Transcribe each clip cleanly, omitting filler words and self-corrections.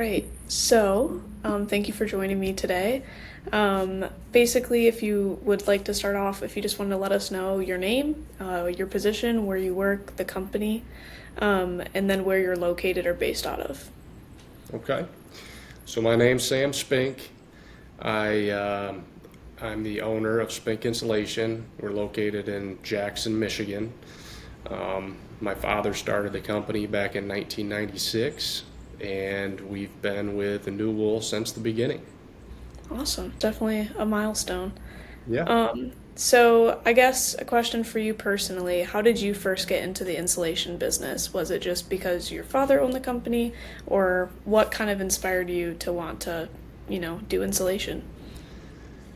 right. Thank you for joining me today. Basically, if you would like to start off, if you just want to let us know your name, your position, where you work, the company, and then where you're located or based out of. Okay. So my name's Sam Spink. I I'm the owner of Spink Insulation. We're located in Jackson, Michigan. My father started the company back in 1996, and we've been with the New Wool since the beginning. Awesome. Definitely a milestone. Yeah. So I guess a question for you personally, how did you first get into the insulation business? Was it just because your father owned the company, or what kind of inspired you to want to, do insulation?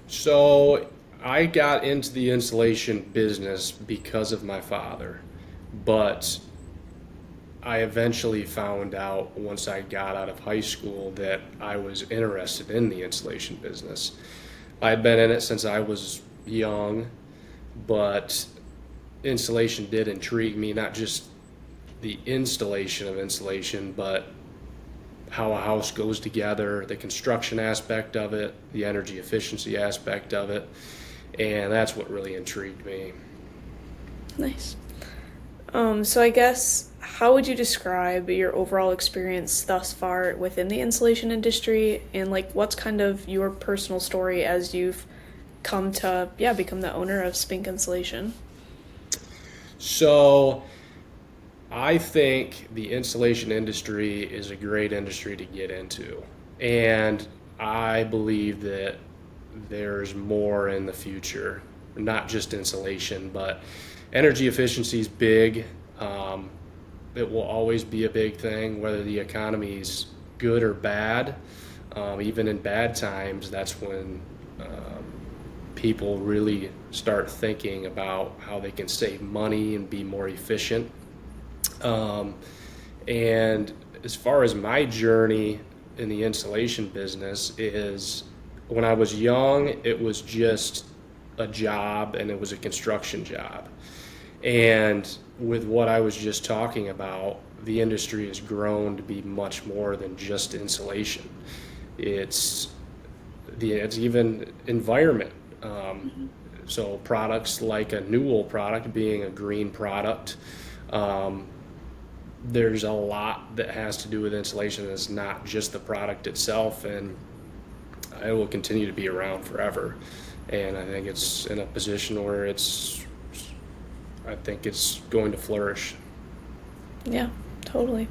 So I got into the insulation business because of my father, but I eventually found out once I got out of high school that I was interested in the insulation business. I'd been in it since I was young, but insulation did intrigue me, not just the installation of insulation, but how a house goes together, the construction aspect of it, the energy efficiency aspect of it, and that's what really intrigued me. Nice. So I guess how would you describe your overall experience thus far within the insulation industry, and like what's kind of your personal story as you've come to become the owner of Spink Insulation? So I think the insulation industry is a great industry to get into. And I believe that there's more in the future, not just insulation, but energy efficiency is big. Um, it will always be a big thing, whether the economy's good or bad. Even in bad times, that's when people really start thinking about how they can save money and be more efficient. Um, and as far as my journey in the insulation business is, when I was young, it was just a job and it was a construction job. And with what I was just talking about, the industry has grown to be much more than just insulation. It's it's even environment. So products like a New Wool product being a green product, um, there's a lot that has to do with insulation. It's not just the product itself, and it will continue to be around forever. And I think it's in a position where I think it's going to flourish. Yeah, totally.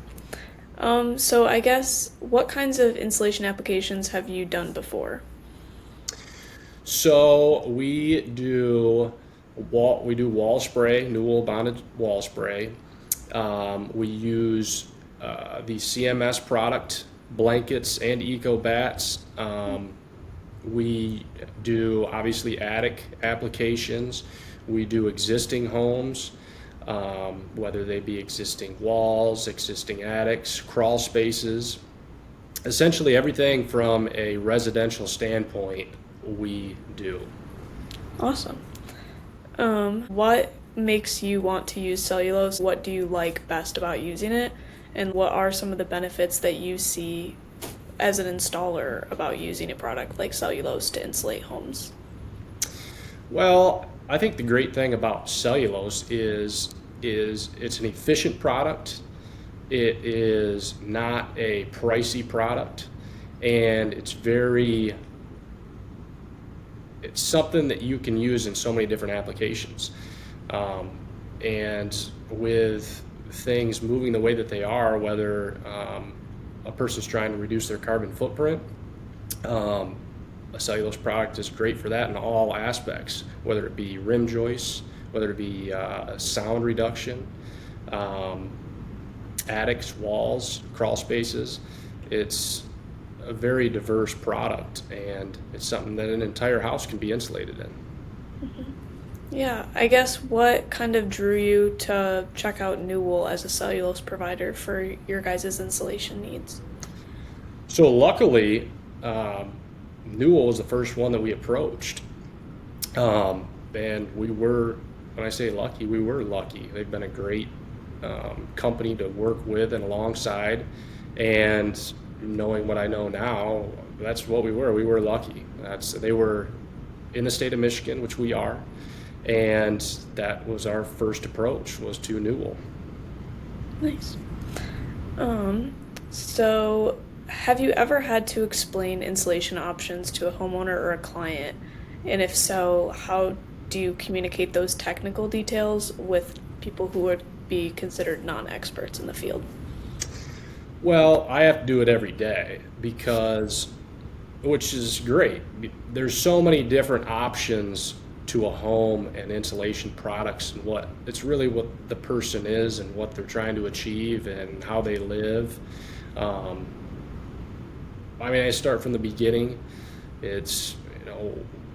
So I guess what kinds of insulation applications have you done before? So we do wall spray, New Wool bonded wall spray. We use the CMS product, blankets, and eco bats. We do obviously attic applications. We do existing homes, whether they be existing walls, existing attics, crawl spaces. Essentially, everything from a residential standpoint, we do. Awesome. What makes you want to use cellulose? What do you like best about using it? And what are some of the benefits that you see as an installer about using a product like cellulose to insulate homes? Well, I think the great thing about cellulose is it's an efficient product. It is not a pricey product, and it's something that you can use in so many different applications. Um, and with things moving the way that they are, whether a person's trying to reduce their carbon footprint, um, a cellulose product is great for that in all aspects, whether it be rim joists, whether it be sound reduction, um, attics, walls, crawl spaces. It's a very diverse product, and it's something that an entire house can be insulated in. Yeah, I guess what kind of drew you to check out New Wool as a cellulose provider for your guys' insulation needs? So luckily, Newell was the first one that we approached, and we were. When I say lucky, we were lucky. They've been a great company to work with and alongside, and knowing what I know now, that's what we were. We were lucky. They were in the state of Michigan, which we are, and that was our first approach, was to Newell. Nice. So have you ever had to explain insulation options to a homeowner or a client? And if so, how do you communicate those technical details with people who would be considered non-experts in the field? Well, I have to do it every day which is great. There's so many different options to a home and insulation products, and it's really what the person is and what they're trying to achieve and how they live. I start from the beginning. It's,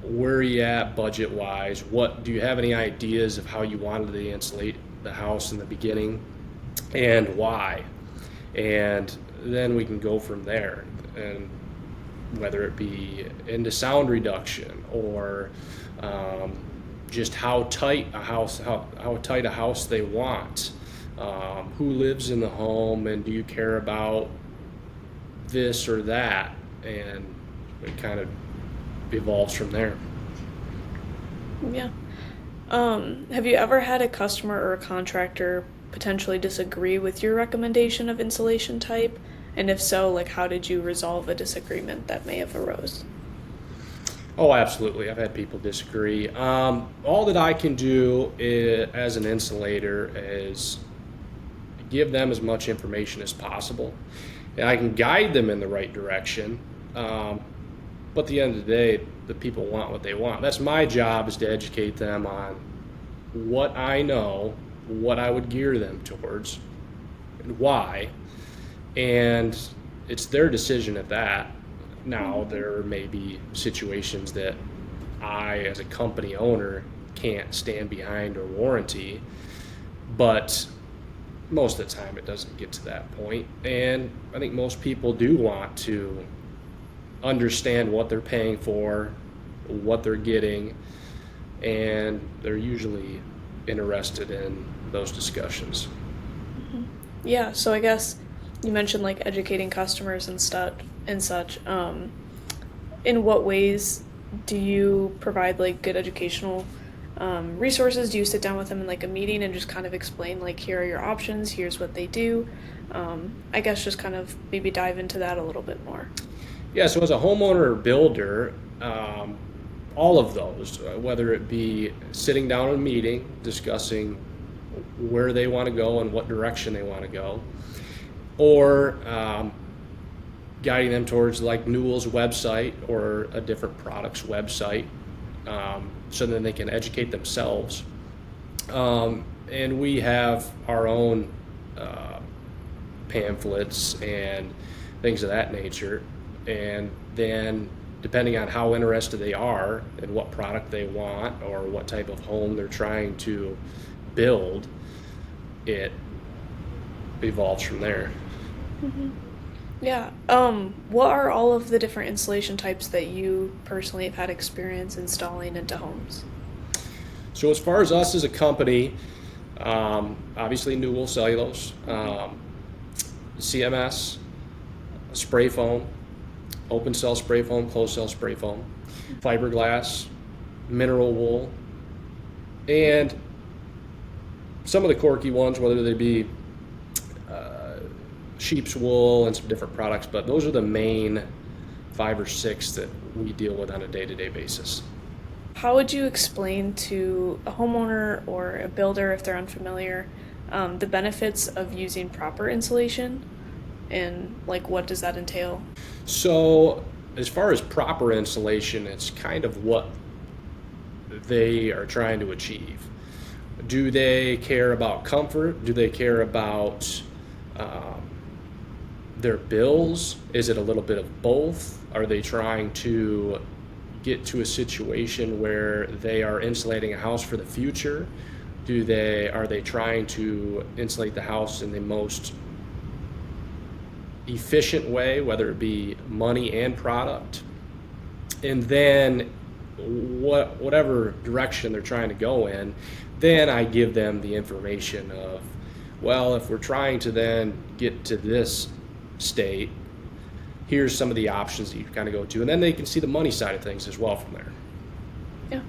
where are you at budget wise? Do you have any ideas of how you wanted to insulate the house in the beginning, and why? And then we can go from there. And whether it be into sound reduction or just how tight a house they want, who lives in the home, and do you care about this or that, and it kind of evolves from there. Yeah. Have you ever had a customer or a contractor potentially disagree with your recommendation of insulation type? And if so, like, how did you resolve a disagreement that may have arose? Oh, absolutely. I've had people disagree. All that I can do as an insulator is give them as much information as possible, and I can guide them in the right direction. But at the end of the day, the people want what they want. That's my job, is to educate them on what I know, what I would gear them towards, and why. And it's their decision at that. Now, there may be situations that I, as a company owner, can't stand behind or warranty, but most of the time it doesn't get to that point. And I think most people do want to understand what they're paying for, what they're getting, and they're usually interested in those discussions. Yeah, so I guess you mentioned like educating customers and such. In what ways do you provide like good educational resources? Do you sit down with them in like a meeting and just kind of explain like, here are your options, here's what they do? I guess just kind of maybe dive into that a little bit more. Yeah, so as a homeowner or builder, all of those, whether it be sitting down in a meeting, discussing where they want to go and what direction they want to go, or guiding them towards like Newell's website or a different product's website, so then they can educate themselves. And we have our own pamphlets and things of that nature. And then depending on how interested they are and what product they want or what type of home they're trying to build, it evolves from there. Mm-hmm. Yeah. What are all of the different insulation types that you personally have had experience installing into homes? So as far as us as a company, obviously Newell cellulose, CMS, spray foam, open cell spray foam, closed cell spray foam, fiberglass, mineral wool, and some of the quirky ones, whether they be sheep's wool and some different products, but those are the main 5 or 6 that we deal with on a day-to-day basis. How would you explain to a homeowner or a builder, if they're unfamiliar, the benefits of using proper insulation, and like what does that entail? So as far as proper insulation, it's kind of what they are trying to achieve. Do they care about comfort? Do they care about their bills? Is it a little bit of both? Are they trying to get to a situation where they are insulating a house for the future? Are they trying to insulate the house in the most efficient way, whether it be money and product? And then whatever direction they're trying to go in, then I give them the information of, well, if we're trying to then get to this state, here's some of the options that you kind of go to, and then they can see the money side of things as well from there. Yeah,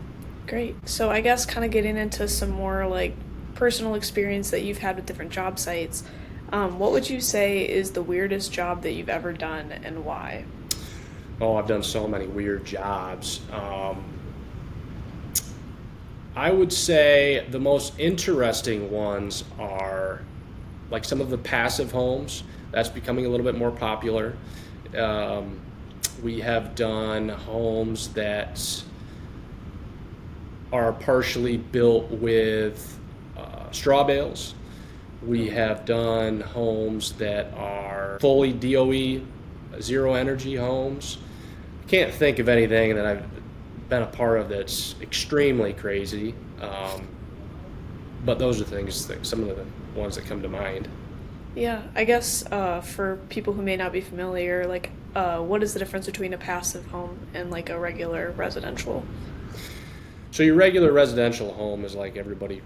great. So I guess kind of getting into some more like personal experience that you've had with different job sites. What would you say is the weirdest job that you've ever done and why? Oh, I've done so many weird jobs. I would say the most interesting ones are like some of the passive homes. That's becoming a little bit more popular. We have done homes that are partially built with straw bales. We have done homes that are fully DOE zero energy homes. Can't think of anything that I've been a part of that's extremely crazy, but those are things that some of the ones that come to mind. Yeah, I guess for people who may not be familiar, like what is the difference between a passive home and like a regular residential? So your regular residential home is like everybody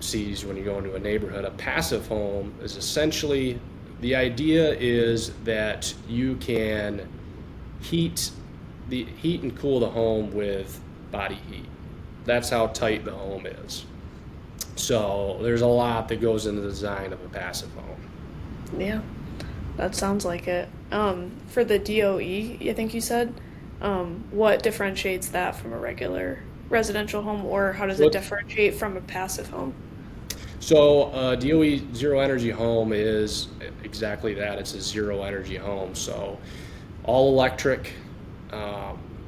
sees when you go into a neighborhood. A passive home is essentially, the idea is that you can heat and cool the home with body heat. That's how tight the home is. So there's a lot that goes into the design of a passive home. Yeah, that sounds like it. For the DOE, I think you said, what differentiates that from a regular residential home, or how does it differentiate from a passive home? So DOE zero energy home is exactly that. It's a zero energy home. So all electric.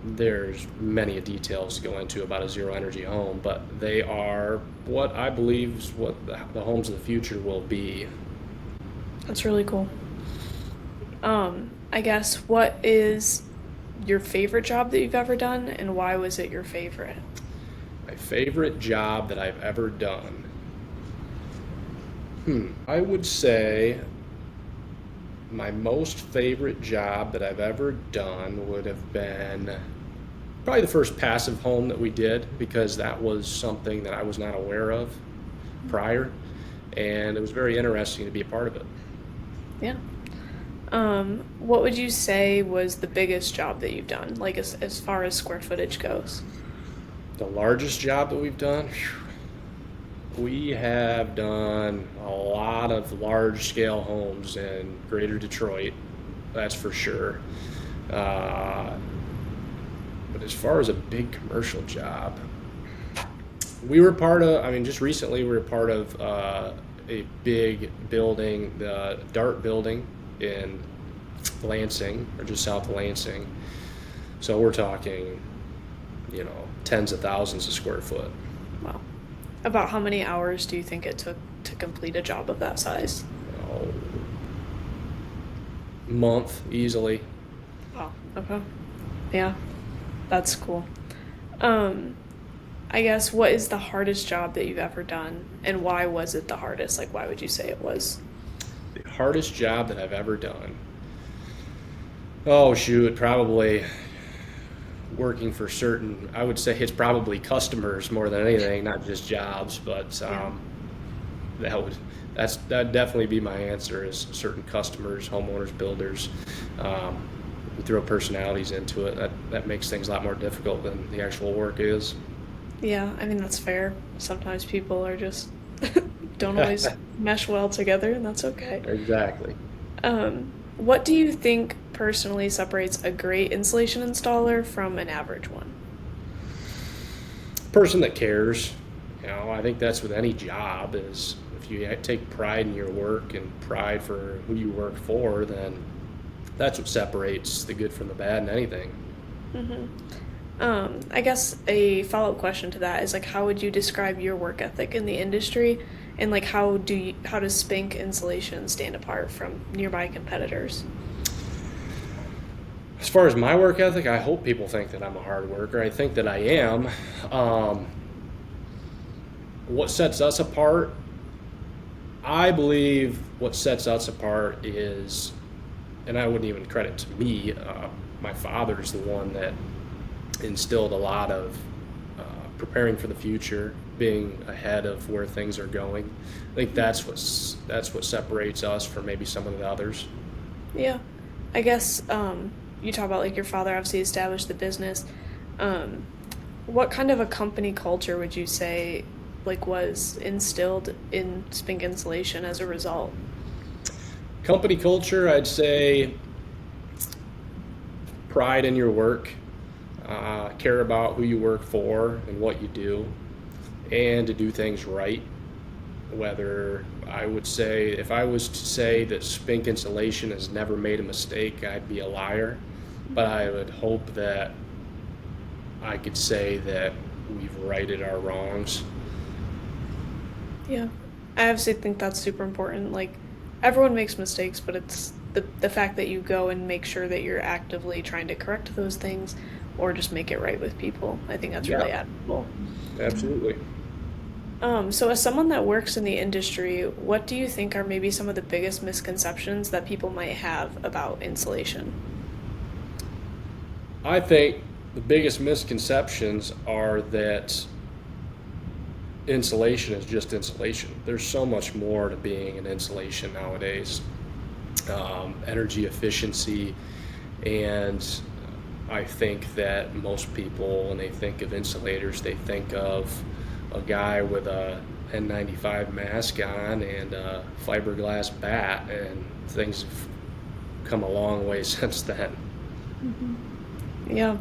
There's many details to go into about a zero energy home, but they are what I believe is what the homes of the future will be. That's really cool. I guess what is your favorite job that you've ever done, and why was it your favorite? My favorite job that I've ever done. I would say my most favorite job that I've ever done would have been probably the first passive home that we did, because that was something that I was not aware of prior, and it was very interesting to be a part of it. Yeah. What would you say was the biggest job that you've done, like as far as square footage goes? The largest job that we've done, we have done a lot of large scale homes in greater Detroit, that's for sure. But as far as a big commercial job, we were part of, I mean, just recently we were part of a big building, the DART building in Lansing, or just south of Lansing. So we're talking, tens of thousands of square foot. Wow. About how many hours do you think it took to complete a job of that size? Oh, month easily. Wow. Okay. Yeah, that's cool. I guess what is the hardest job that you've ever done, and why was it the hardest? Like, why would you say it was? The hardest job that I've ever done. Oh, shoot, probably working for certain, I would say it's probably customers more than anything, not just jobs, but that'd definitely be my answer, is certain customers, homeowners, builders. We throw personalities into it. That makes things a lot more difficult than the actual work is. Yeah, I mean, that's fair. Sometimes people are just don't always mesh well together, and that's okay. Exactly. What do you think personally separates a great insulation installer from an average one? Person that cares. I think that's with any job, is if you take pride in your work and pride for who you work for, then that's what separates the good from the bad in anything. Mm-hmm. I guess a follow-up question to that is, like, how would you describe your work ethic in the industry, and like how does Spink Insulation stand apart from nearby competitors? As far as my work ethic, I hope people think that I'm a hard worker. I think that I am. What sets us apart? I believe what sets us apart is, and I wouldn't even credit to me, my father's the one that instilled a lot of preparing for the future, being ahead of where things are going. I think that's what separates us from maybe some of the others. Yeah. I guess you talk about like your father obviously established the business. Um, what kind of a company culture would you say like was instilled in Spink Insulation as a result? Company culture, I'd say pride in your work, care about who you work for and what you do, and to do things right. Whether I would say, if I was to say that Spink Insulation has never made a mistake, I'd be a liar. But I would hope that I could say that we've righted our wrongs. Yeah. I obviously think that's super important. Like everyone makes mistakes, but it's the fact that you go and make sure that you're actively trying to correct those things or just make it right with people. I think that's Yeah, really admirable. absolutely. So as someone that works in the industry, what do you think are maybe some of the biggest misconceptions that people might have about insulation? I think the biggest misconceptions are that insulation is just insulation. There's so much more to being an insulation nowadays. Energy efficiency, and I think that most people, when they think of insulators, they think of a guy with a N95 mask on and a fiberglass bat, and things have come a long way since then. Yeah.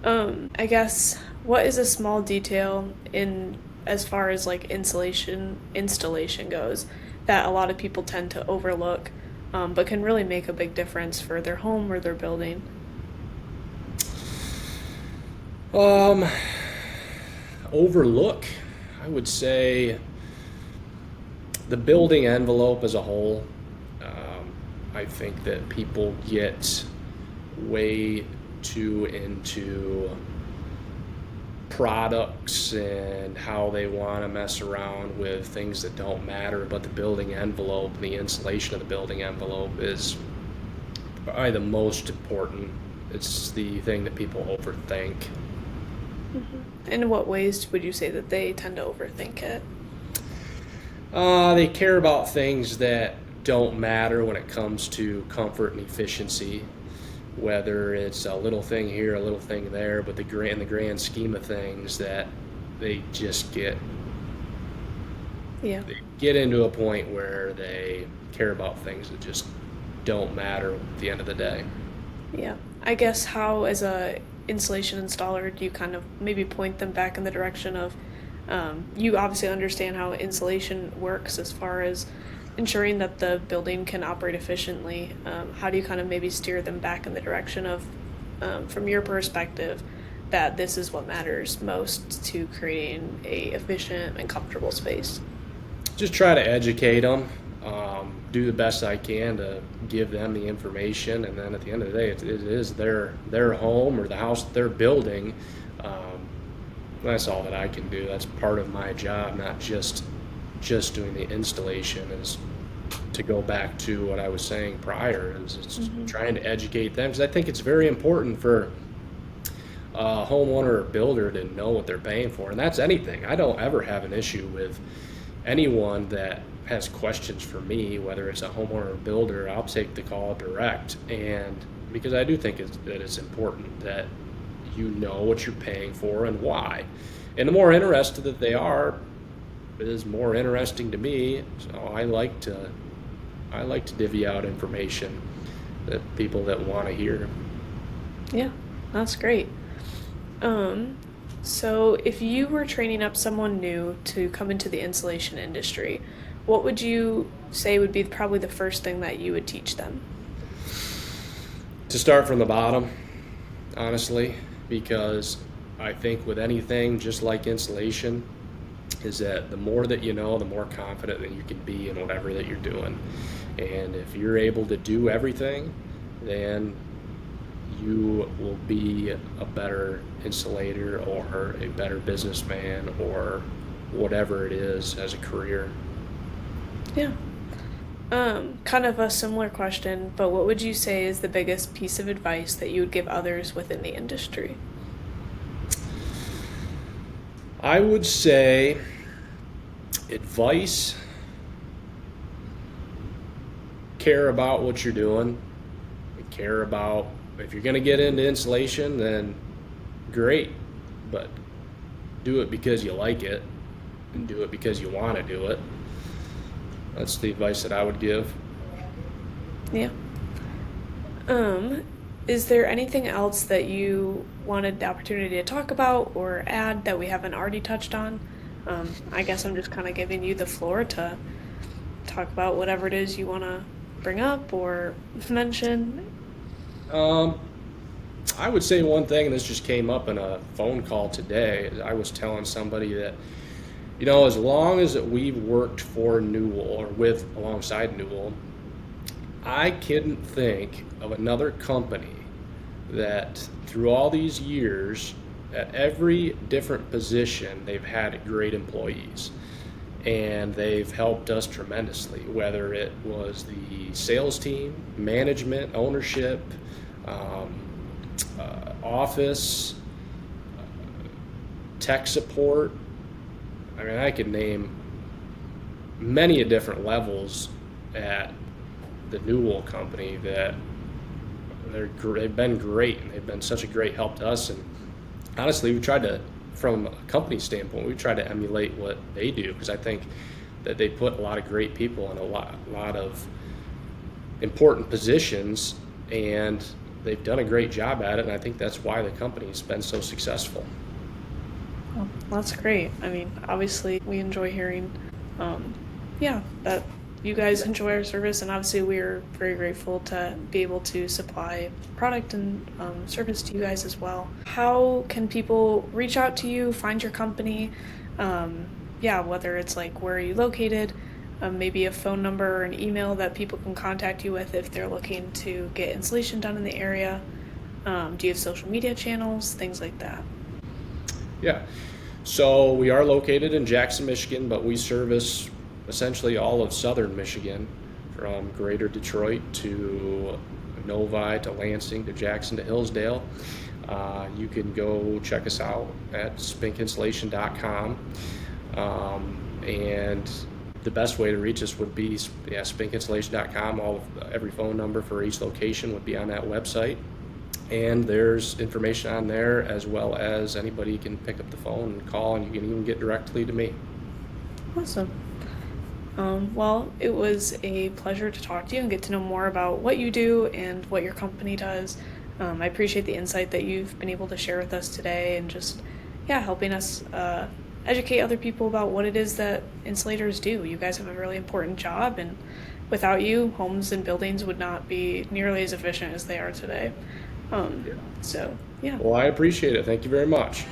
I guess what is a small detail in as far as like insulation installation goes that a lot of people tend to overlook, but can really make a big difference for their home or their building? Um, Overlook, I would say the building envelope as a whole. I think that people get way too into products and how they want to mess around with things that don't matter, but the building envelope, the insulation of the building envelope is probably the most important. It's the thing that people overthink. In what ways would you say that they tend to overthink it? They care about things that don't matter when it comes to comfort and efficiency, whether it's a little thing here, a little thing there, but in the grand scheme of things, that they just Yeah. they get into a point where they care about things that just don't matter at the end of the day. Yeah. I guess how, as a insulation installer, do you kind of maybe point them back in the direction of you obviously understand how insulation works as far as ensuring that the building can operate efficiently. How do you kind of maybe steer them back in the direction of, from your perspective, that this is what matters most to creating a efficient and comfortable space? Just try to educate them, do the best I can to give them the information, and then at the end of the day, it is their home or the house that they're building. Um, that's all that I can do. That's part of my job, not just doing the installation. Is to go back to what I was saying prior, is it's trying to educate them, because I think it's very important for a homeowner or builder to know what they're paying for, and that's anything. I don't ever have an issue with anyone that has questions for me, whether it's a homeowner or builder. I'll take the call direct, and because I do think that it's important that you know what you're paying for and why. And the more interested that they are, it is more interesting to me. So I like to divvy out information that people that want to hear. Yeah, that's great. So if you were training up someone new to come into the insulation industry, what would you say would be probably the first thing that you would teach them? To start from the bottom, honestly, because I think with anything, just like insulation, is that the more that you know, the more confident that you can be in whatever that you're doing. And if you're able to do everything, then you will be a better insulator or a better businessman or whatever it is as a career. Yeah. Kind of a similar question, but what would you say is the biggest piece of advice that you would give others within the industry? I would say advice, care about what you're doing, care about, if you're going to get into insulation, then great, but do it because you like it and do it because you want to do it. That's the advice that I would give. Yeah. Is there anything else that you wanted the opportunity to talk about or add that we haven't already touched on? I guess I'm just kind of giving you the floor to talk about whatever it is you want to bring up or mention. Um, I would say one thing, and this just came up in a phone call today, is I was telling somebody that, as long as that we've worked for Newell or alongside Newell, I couldn't think of another company that through all these years, at every different position, they've had great employees. And they've helped us tremendously, whether it was the sales team, management, ownership, um, office, tech support. I mean, I could name many different levels at the Newell company that they've been great, and they've been such a great help to us. And honestly, we tried to, from a company standpoint, we try to emulate what they do, because I think that they put a lot of great people in a lot of important positions, and they've done a great job at it. And I think that's why the company's been so successful. Well, that's great. I mean, obviously, we enjoy hearing, that you guys enjoy our service, and obviously, we're very grateful to be able to supply product and service to you guys as well. How can people reach out to you, find your company? Whether it's like where are you located, maybe a phone number or an email that people can contact you with if they're looking to get insulation done in the area. Do you have social media channels, things like that? Yeah. So we are located in Jackson, Michigan, but we service essentially all of southern Michigan, from greater Detroit to Novi to Lansing to Jackson to Hillsdale. You can go check us out at spinkinsulation.com. And the best way to reach us would be spinkinsulation.com. Every phone number for each location would be on that website. And there's information on there, as well as anybody can pick up the phone and call, and you can even get directly to me. Awesome. Well, it was a pleasure to talk to you and get to know more about what you do and what your company does. I appreciate the insight that you've been able to share with us today, and just, helping us educate other people about what it is that insulators do. You guys have a really important job, and without you, homes and buildings would not be nearly as efficient as they are today. Well, I appreciate it. Thank you very much.